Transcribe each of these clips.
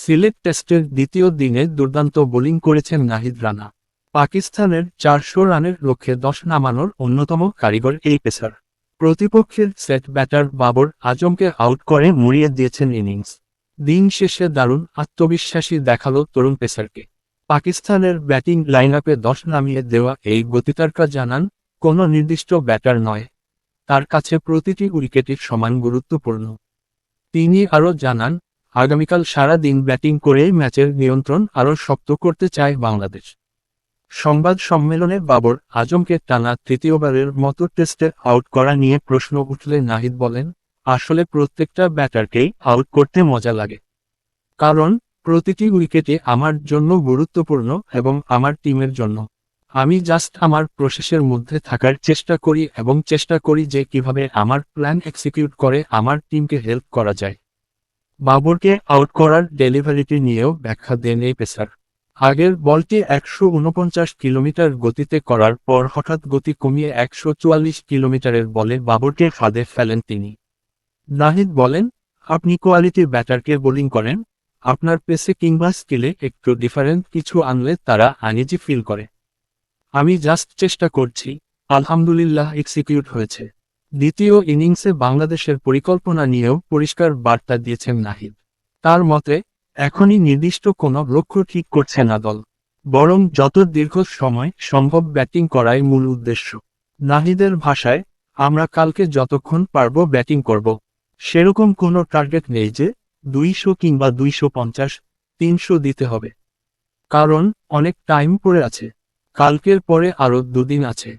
সিলেট টেস্টের দ্বিতীয় দিনে দুর্দান্ত বোলিং করেছেন নাহিদ রানা। পাকিস্তানের 400 রানের লক্ষ্যে 10 নামানোর অন্যতম কারিগর এই পেসার। প্রতিপক্ষের সেট ব্যাটার বাবর আজমকে আউট করে মুড়িয়ে দিয়েছেন ইনিংস। দিন শেষে দারুণ আত্মবিশ্বাসী দেখালো তরুণ পেসারকে। পাকিস্তানের ব্যাটিং লাইনআপে 10 নামিয়ে দেওয়া এই গতিতারকা জানান, কোনো নির্দিষ্ট ব্যাটার নয়, তার কাছে প্রতিটি উইকেটই সমান গুরুত্বপূর্ণ। তিনি আরও জানান, আগামীকাল সারা দিন ব্যাটিং করেই ম্যাচের নিয়ন্ত্রণ আরও শক্ত করতে চায় বাংলাদেশ। সংবাদ সম্মেলনে বাবর আজমকে টানা তৃতীয়বারের মতো টেস্টে আউট করা নিয়ে প্রশ্ন উঠলে নাহিদ বলেন, আসলে প্রত্যেকটা ব্যাটারকেই আউট করতে মজা লাগে। কারণ প্রতিটি উইকেটে আমার জন্য গুরুত্বপূর্ণ এবং আমার টিমের জন্য। আমি জাস্ট আমার প্রসেসের মধ্যে থাকার চেষ্টা করি এবং চেষ্টা করি যে কিভাবে আমার প্ল্যান এক্সিকিউট করে আমার টিমকে হেল্প করা যায়। বাবরকে আউট করার ডেলিভারিটি নিয়েও ব্যাখ্যা দেন এই পেসার। আগের বলটি 149 কিলোমিটার গতিতে করার পর হঠাৎ গতি কমিয়ে 144 কিলোমিটারের বলে বাবরকে ফাঁদে ফেলেন তিনি। নাহিদ বলেন, আপনি কোয়ালিটি ব্যাটারকে বোলিং করেন, আপনার পেসে কিংবা স্কিলে একটু ডিফারেন্ট কিছু আনলে তারা আনইজি ফিল করে। আমি জাস্ট চেষ্টা করছি, আলহামদুলিল্লাহ এক্সিকিউট হয়েছে। দ্বিতীয় ইনিংসে বাংলাদেশের পরিকল্পনা নিয়েও পরিষ্কার বার্তা দিয়েছেন নাহিদ। তার মতে, এখনই নির্দিষ্ট কোনো লক্ষ্য ঠিক করছে না দল, বরং যত দীর্ঘ সময় সম্ভব ব্যাটিং করাই মূল উদ্দেশ্য। নাহিদের ভাষায়, আমরা কালকে যতক্ষণ পারব ব্যাটিং করব। সেরকম কোনো টার্গেট নেই যে 200 কিংবা 250, 300 দিতে হবে। কারণ অনেক টাইম পড়ে আছে, কালকের পরে আরও 2 দিন আছে।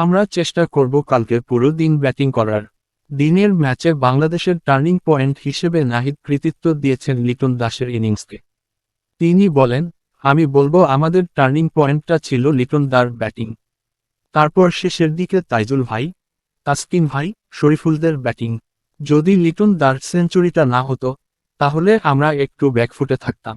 আমরা চেষ্টা করব কালকে পুরো দিন ব্যাটিং করার। দিনের ম্যাচে বাংলাদেশের টার্নিং পয়েন্ট হিসেবে নাহিদ কৃতিত্ব দিয়েছেন লিটন দাসের ইনিংসকে। তিনি বলেন, আমি বলবো আমাদের টার্নিং পয়েন্টটা ছিল লিটন দার ব্যাটিং। তারপর শেষের দিকে তাইজুল ভাই, তাসকিন ভাই, শরীফুলদের ব্যাটিং। যদি লিটন দার সেঞ্চুরিটা না হতো, তাহলে আমরা একটু ব্যাকফুটে থাকতাম।